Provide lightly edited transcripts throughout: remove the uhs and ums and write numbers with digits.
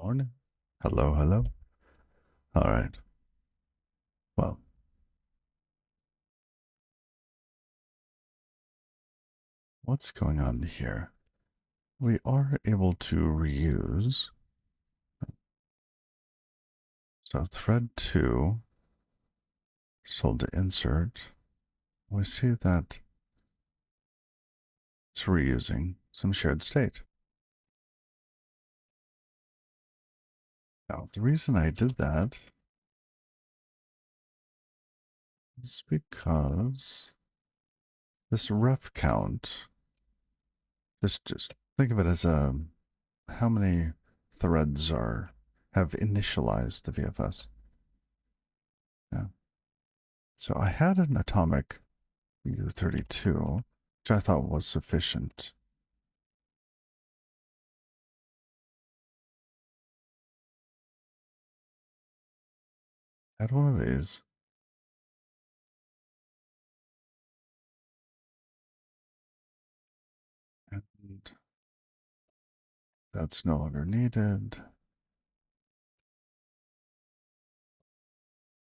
Morning. Hello, hello. All right. Well, what's going on here? We are able to reuse. So thread 2 sold to insert. We see that it's reusing some shared state. Now, the reason I did that is because this ref count, just think of it as how many threads have initialized the VFS. Yeah. So I had an atomic U32, which I thought was sufficient. Add one of these. And that's no longer needed.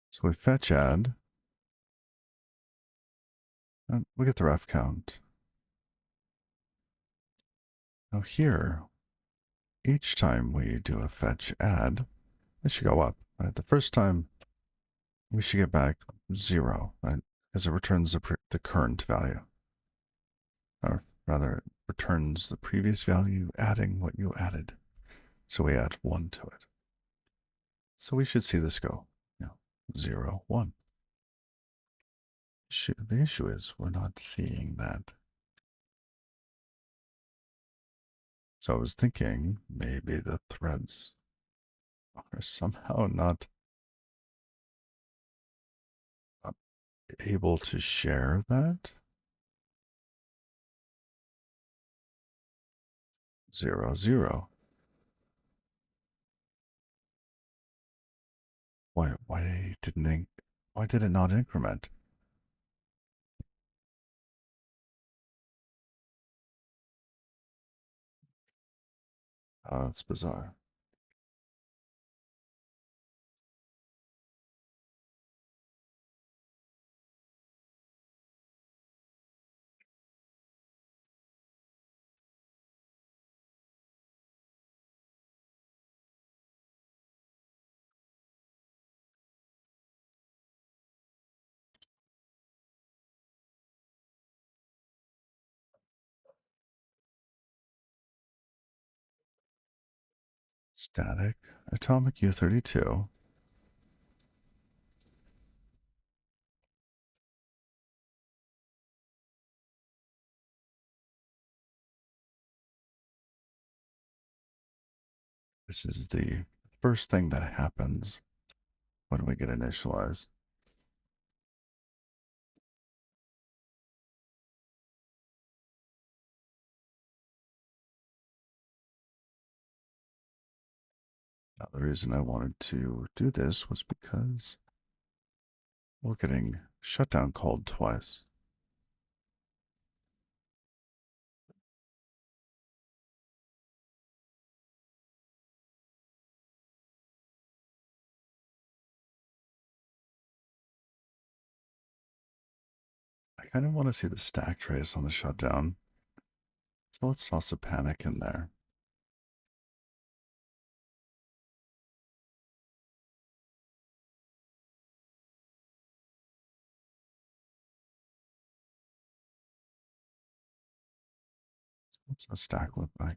So we fetch add. And we get the ref count. Now here, each time we do a fetch add, it should go up. Right? The first time, we should get back 0, right? Because it returns the current value. Or rather, it returns the previous value, adding what you added. So we add 1 to it. So we should see this go, 0, 1. The issue is we're not seeing that. So I was thinking maybe the threads are somehow not able to share that. 0, 0. Why did it not increment? Oh, that's bizarre. Static atomic U32. This is the first thing that happens when we get initialized. Now, the reason I wanted to do this was because we're getting shutdown called twice. I kind of want to see the stack trace on the shutdown. So let's toss a panic in there. What's a stack look like?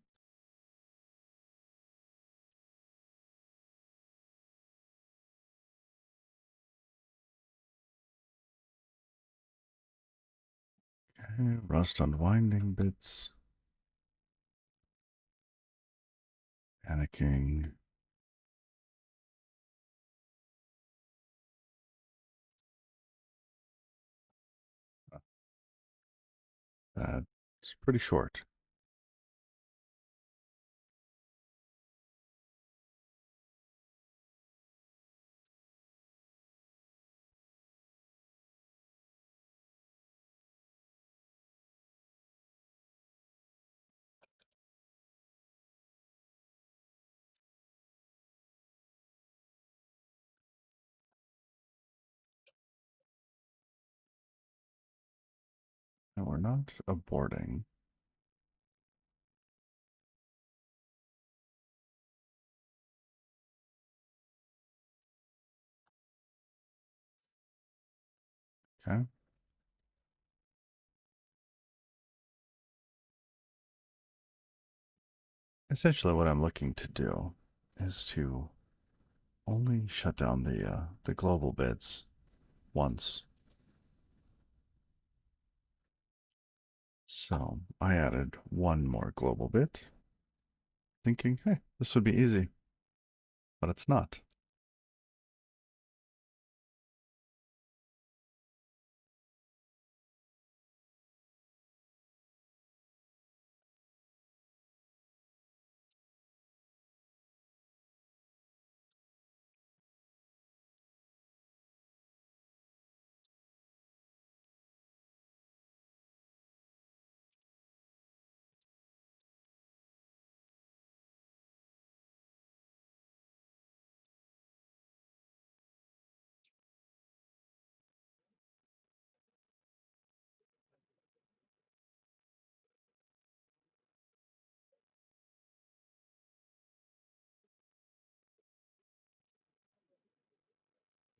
Okay, rust unwinding bits. Panicking. That's pretty short. And we're not aborting. Okay. Essentially what I'm looking to do is to only shut down the global bits once. So I added one more global bit, thinking, hey, this would be easy, but it's not.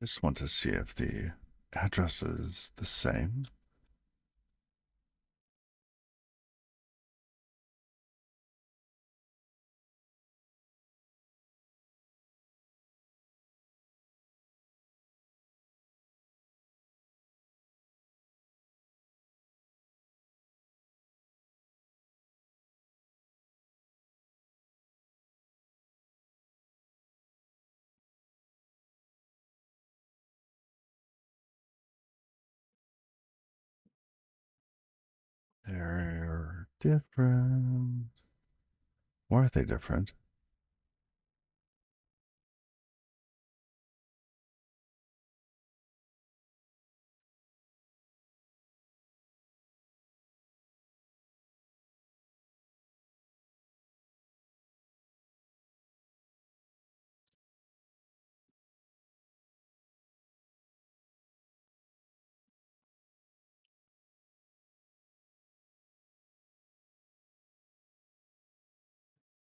Just want to see if the address is the same. They're different. Why are they different?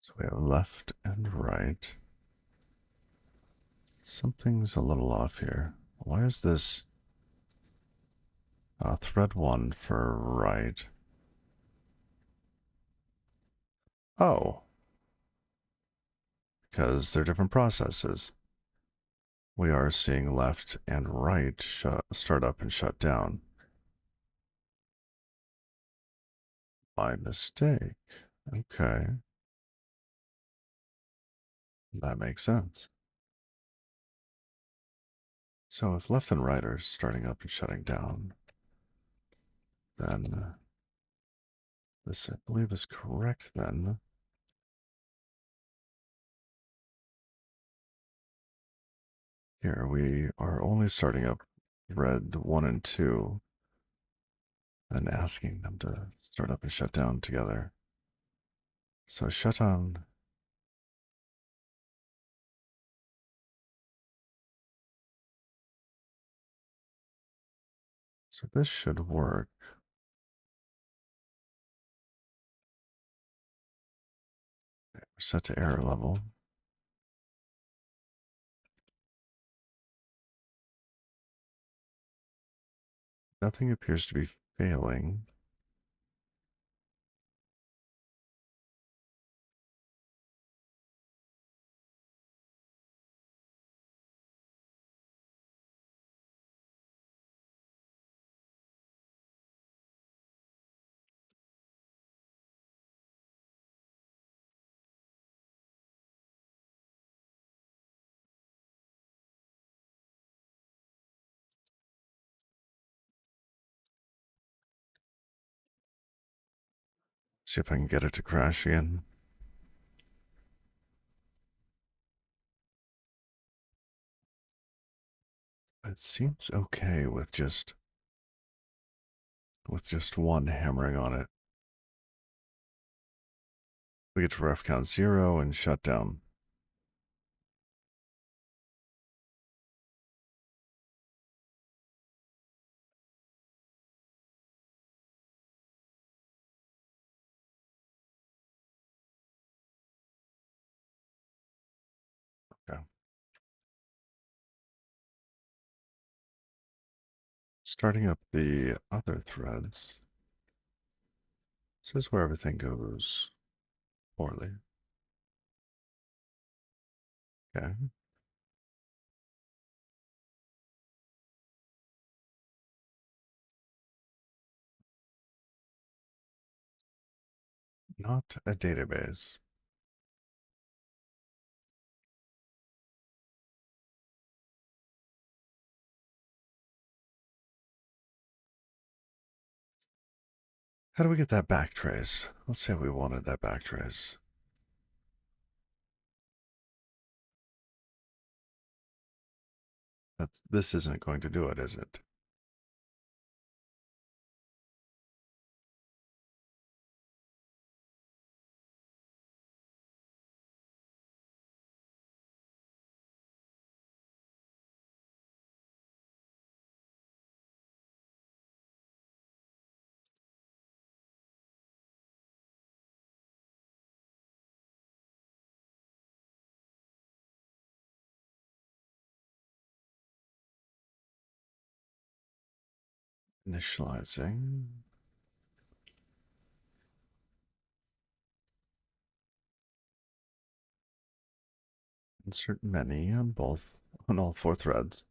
So we have left and right. Something's a little off here. Why is this thread 1 for right? Oh, because they're different processes. We are seeing left and right start up and shut down. By mistake. Okay, that makes sense. So if left and right are starting up and shutting down, then this, I believe, is correct then. Here we are only starting up thread 1 and 2 and asking them to start up and shut down together. So shut on. So this should work. We're set to error level. Nothing appears to be failing. See if I can get it to crash again. It seems okay with just one hammering on it. We get to ref count 0 and shut down. Starting up the other threads. This is where everything goes poorly. Okay. Not a database. How do we get that backtrace? Let's say we wanted that backtrace. This isn't going to do it, is it? Initializing. Insert many on all four threads.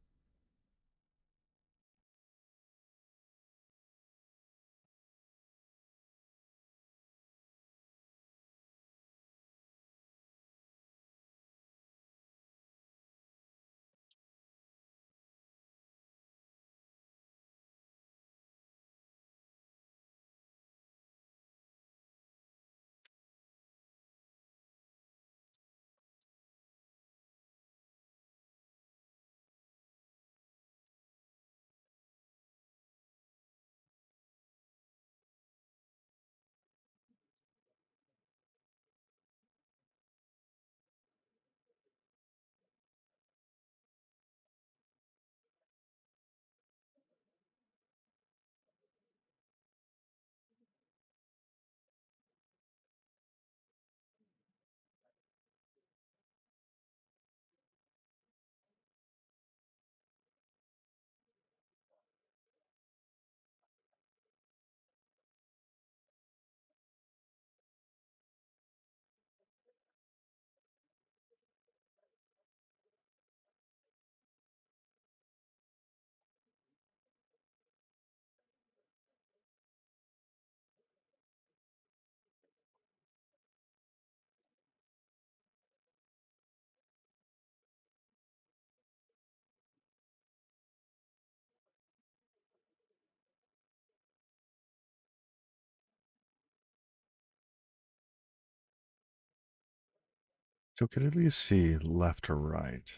So could at least see left or right.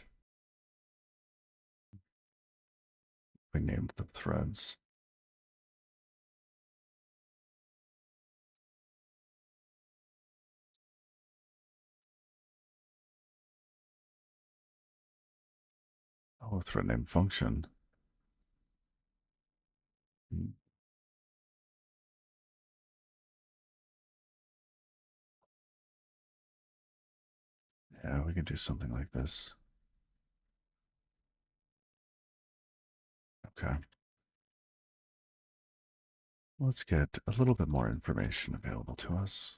We named the threads. Oh, thread name function. Hmm. Yeah, we could do something like this. Okay. Let's get a little bit more information available to us.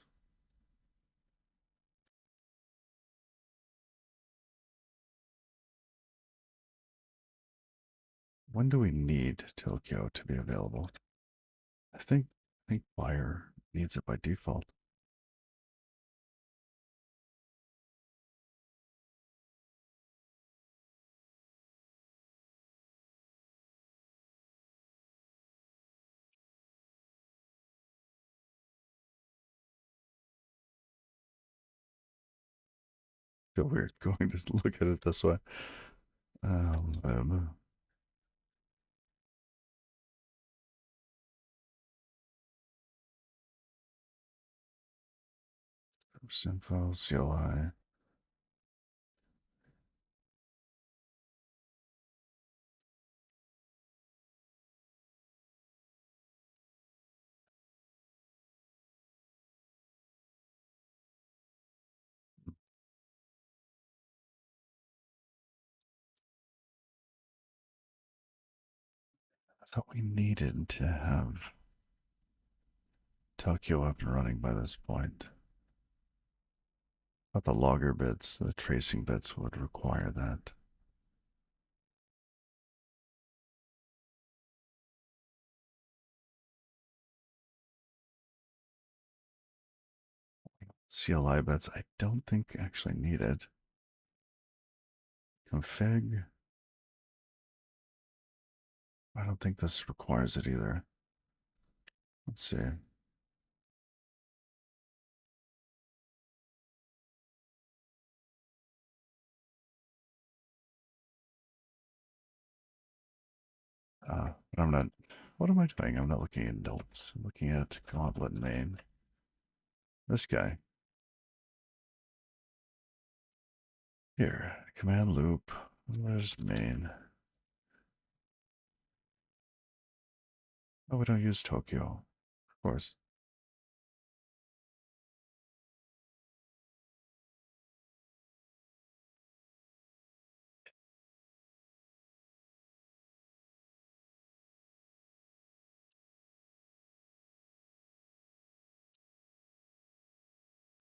When do we need Tilkio to be available? I think Wire needs it by default. Feel weird going to look at it this way. Um, Info, CLI. thought we needed to have Tokyo up and running by this point. But the logger bits, the tracing bits would require that. CLI bits, I don't think actually need it. Config, I don't think this requires it either. Let's see. But I'm not, what am I doing? I'm not looking at notes. I'm looking at gauntlet main. This guy. Here, command loop. Where's main? Oh, we don't use Tokyo, of course.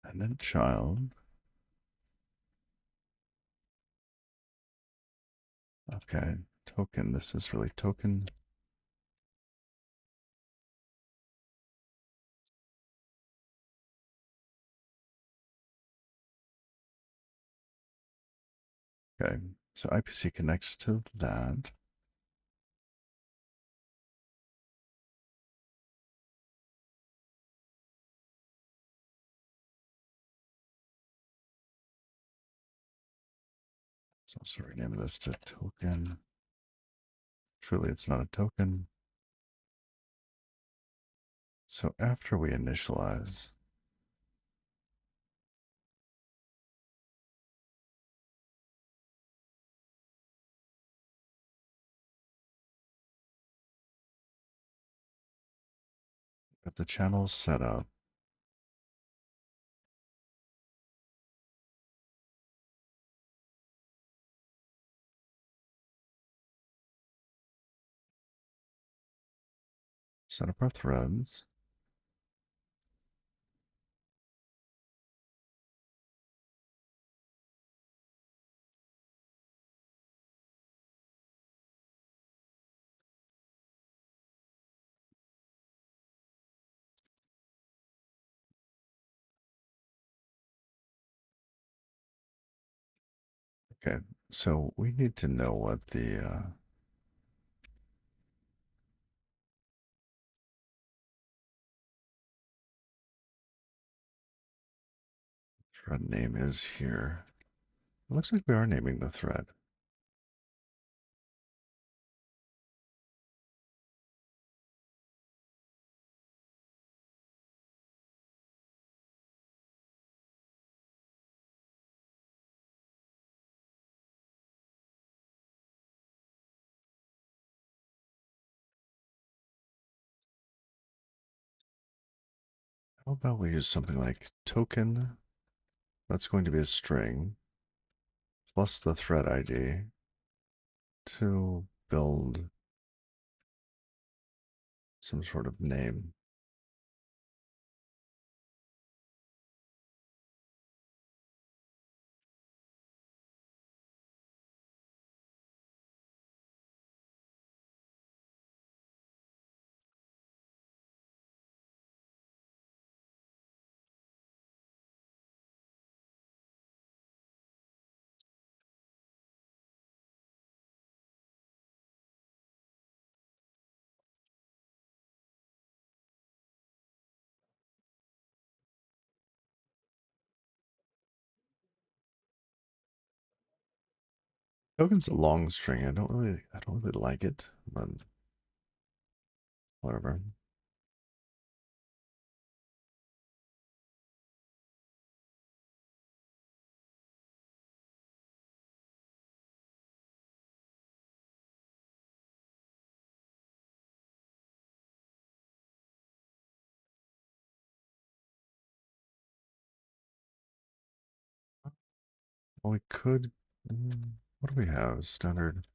And then child. Okay, token. This is really token. Okay, so IPC connects to that. So I'll also rename this to token. Truly, it's not a token. So after we initialize, if the channel's set up, set up our threads. Okay, so we need to know what the thread name is here. It looks like we are naming the thread. How about we use something like token? That's going to be a string plus the thread ID to build some sort of name. Token's a long string. I don't really like it, but whatever. Well, we could. What do we have? Standard.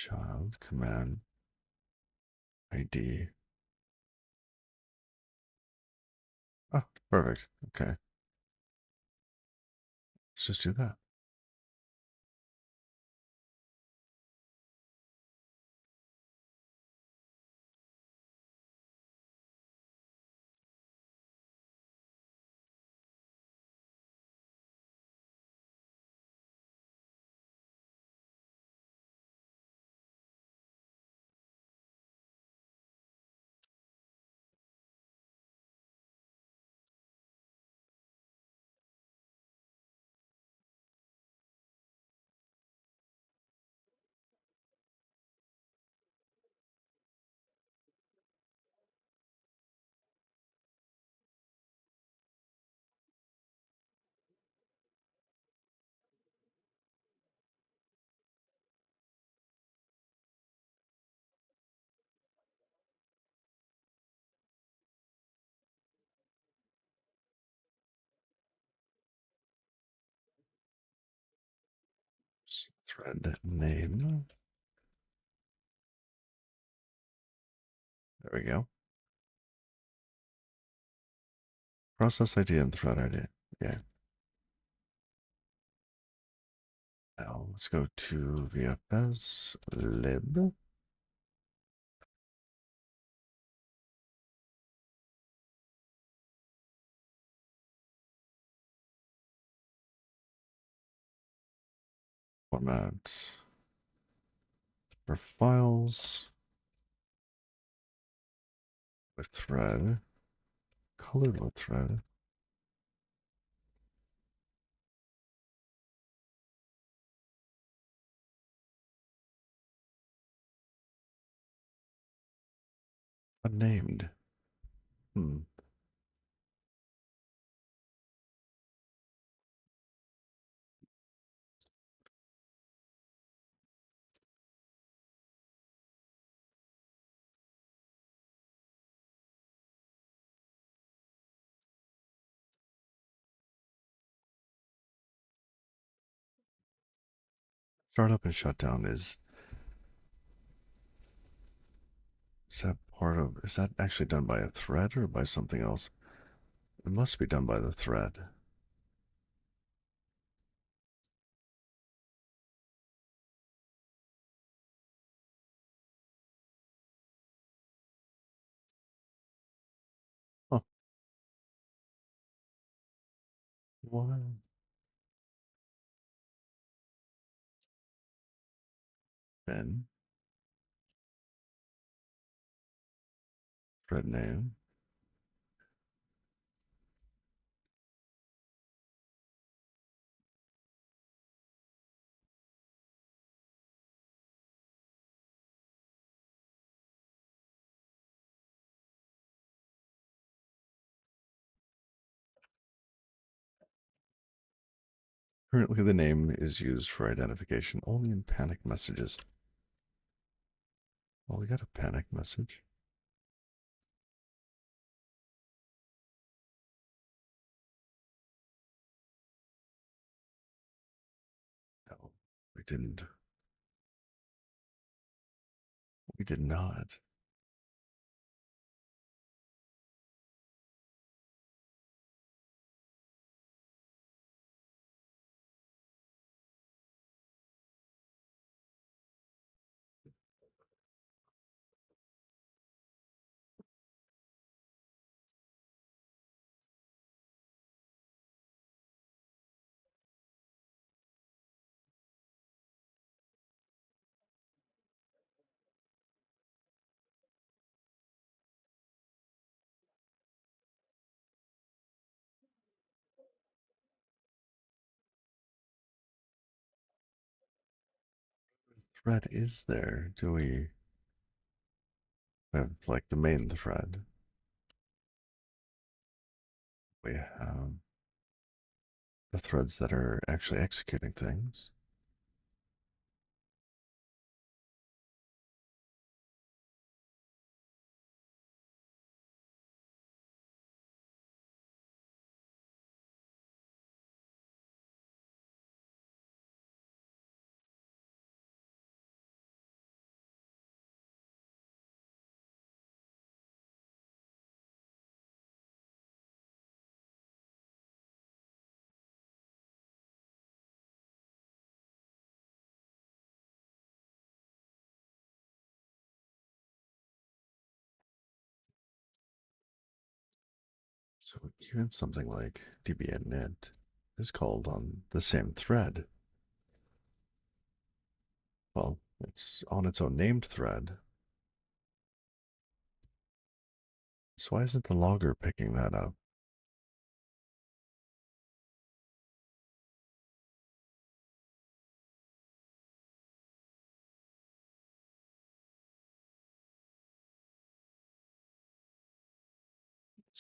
child command ID. Oh, perfect. Okay. Let's just do that. Thread name. There we go. Process ID and thread ID. Yeah. Now let's go to VFS lib. Format for files with thread, colored with thread. Unnamed. Startup and shutdown is that part of, is that actually done by a thread or by something else? It must be done by the thread. Huh. What? Ben, thread name. Currently, the name is used for identification only in panic messages. Well, we got a panic message. No, we didn't. We did not. Thread is there? Do we have like the main thread? We have the threads that are actually executing things. So even something like db_init is called on the same thread. Well, it's on its own named thread. So why isn't the logger picking that up?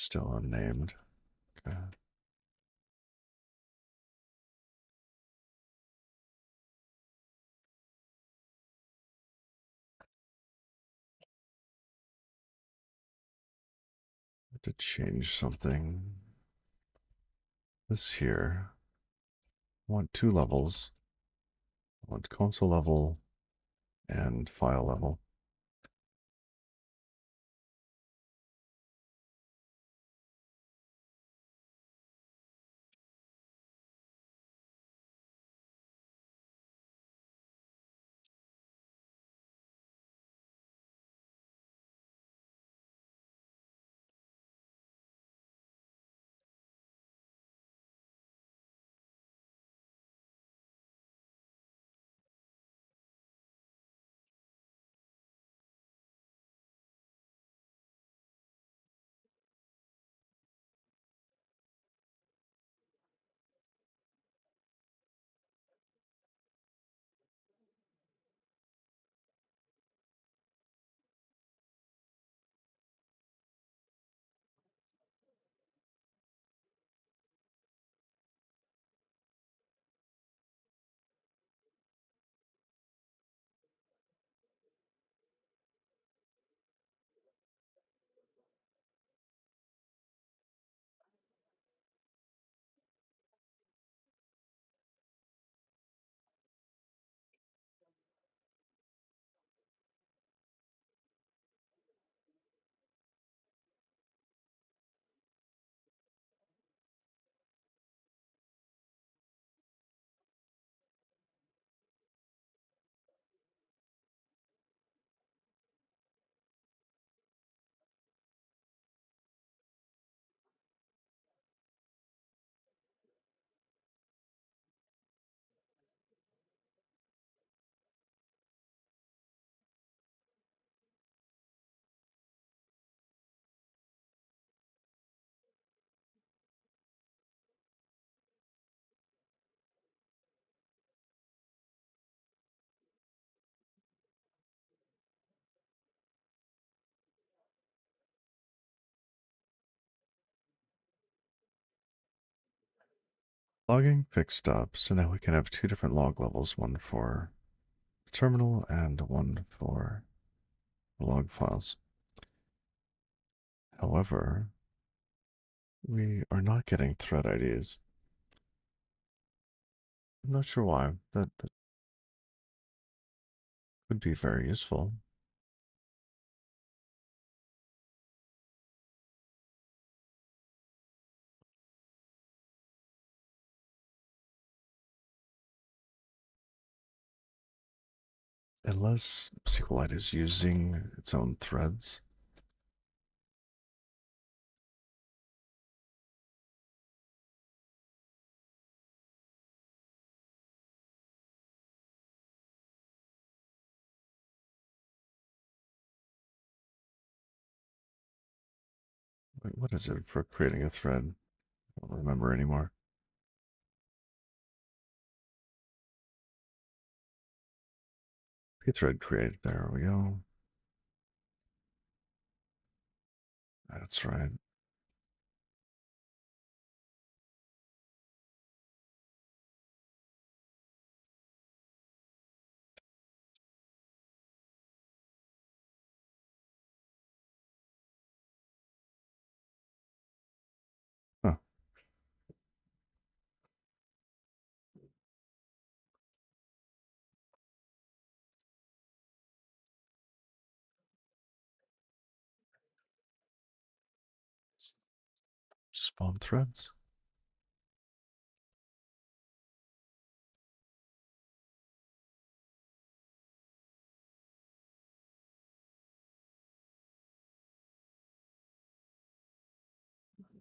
Still unnamed. Okay. I have to change something. This here. I want two levels. I want console level and file level. Logging fixed up, so now we can have two different log levels, one for the terminal and one for the log files. However, we are not getting thread IDs. I'm not sure why. That would be very useful. Unless SQLite is using its own threads. Wait, what is it for creating a thread? I don't remember anymore. Pthread create. There we go. That's right. Huh. Spawn threads.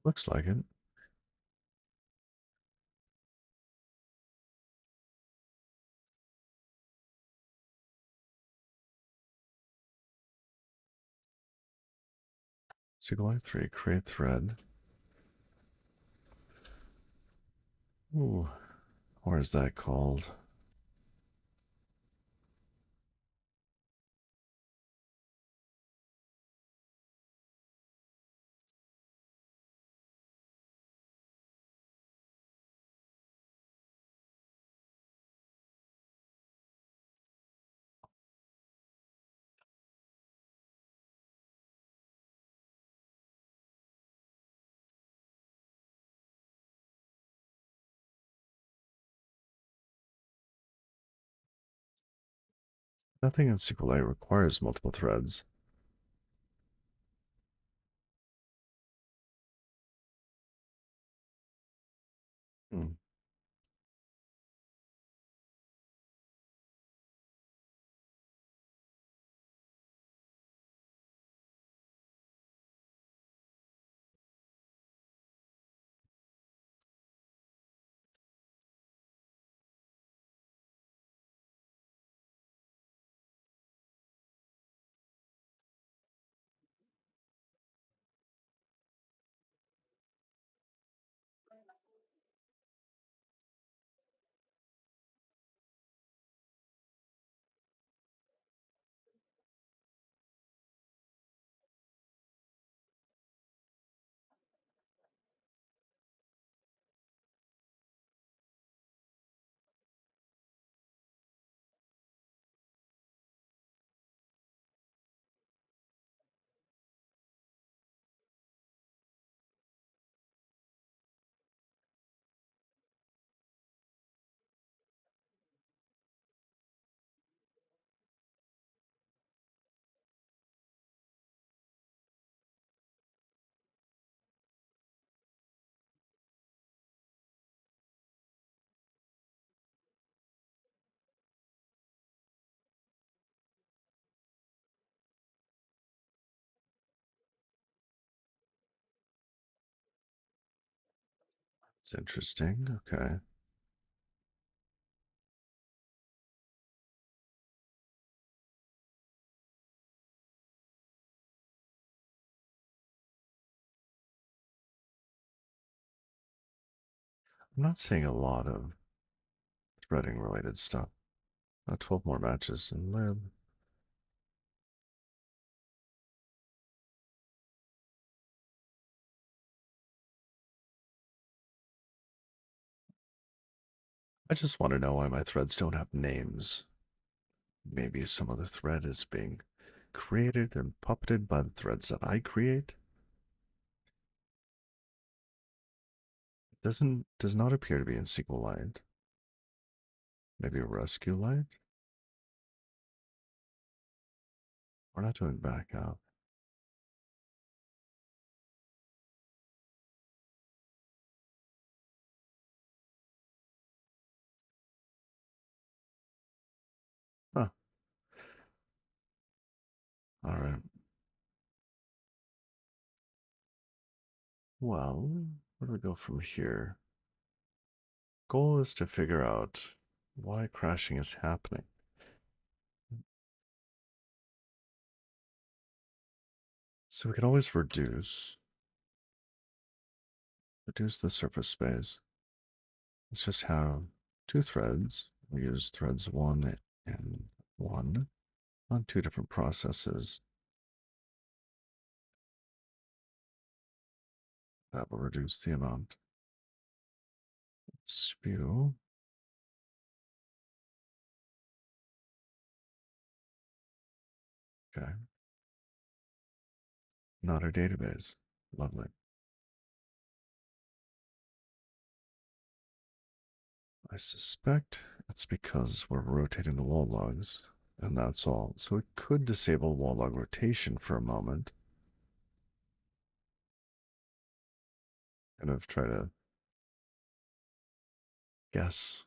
Looks like it. sqlite 3, create thread. Ooh, where is that called? Nothing in SQLite requires multiple threads. Hmm. It's interesting. Okay. I'm not seeing a lot of threading related stuff. 12 more matches in lib. I just want to know why my threads don't have names. Maybe some other thread is being created and puppeted by the threads that I create. Does not appear to be in SQLite. Maybe a SQLite? We're not doing backup. Huh. All right. Well, where do we go from here? Goal is to figure out why crashing is happening. So we can always reduce the surface space. Let's just have two threads. We use threads 1 and 1 on two different processes. That will reduce the amount. Spew. Okay. Not our database. Lovely. I suspect it's because we're rotating the wall logs, and that's all. So it could disable wall log rotation for a moment. Kind of try to guess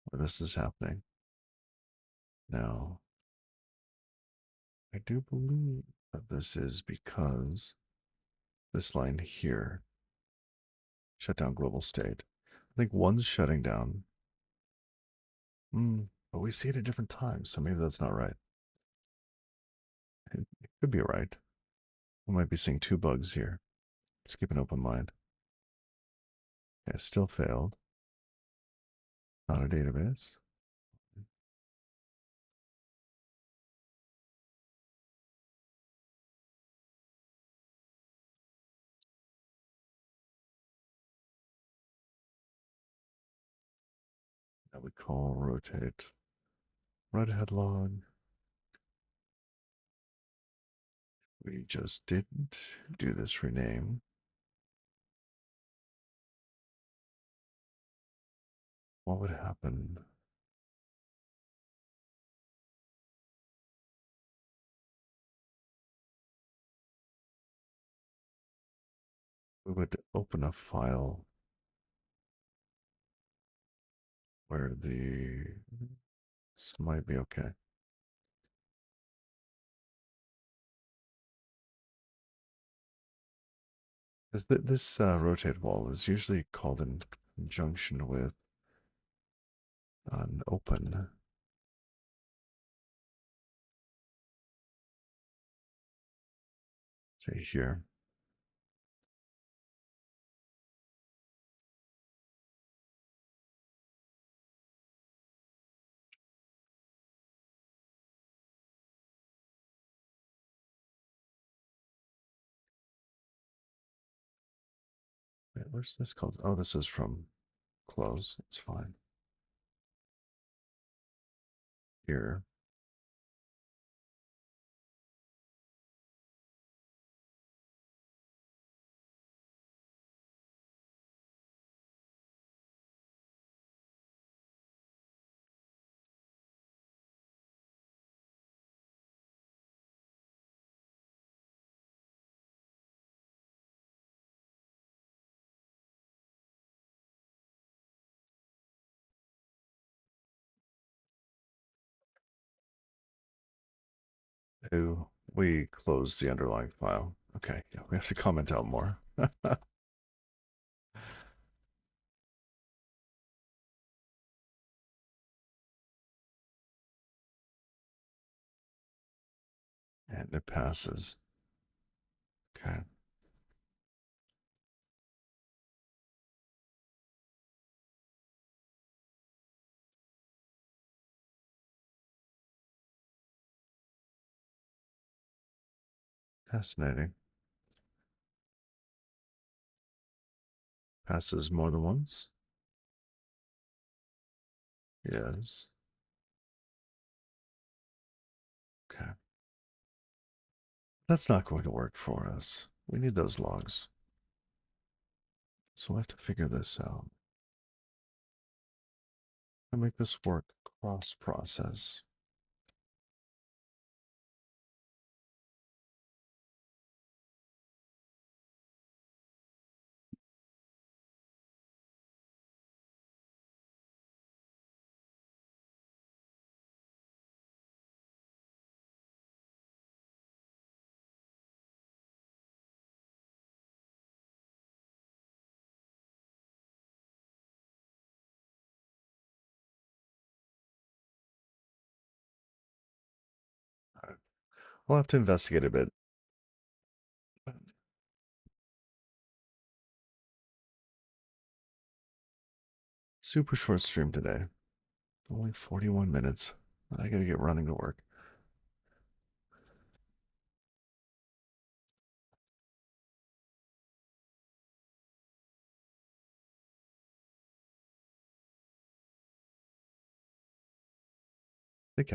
where this is happening. Now, I do believe that this is because this line here. Shut down global state. I think one's shutting down. But we see it at different times, so maybe that's not right. It could be right. We might be seeing two bugs here. Let's keep an open mind. Okay, still failed. Not a database. Now we call rotate red head log. We just didn't do this rename. What would happen? We would open a file where this might be okay. Is that this rotate wall is usually called in conjunction with an open. Say here. Wait, where's this called? Oh, this is from close. It's fine. Here. Oh, we close the underlying file. Okay, yeah, we have to comment out more. And it passes. Okay. Fascinating. Passes more than once? Yes. Okay. That's not going to work for us. We need those logs. So we'll have to figure this out. And make this work cross-process. We'll have to investigate a bit. Super short stream today. Only 41 minutes. I gotta get running to work. I think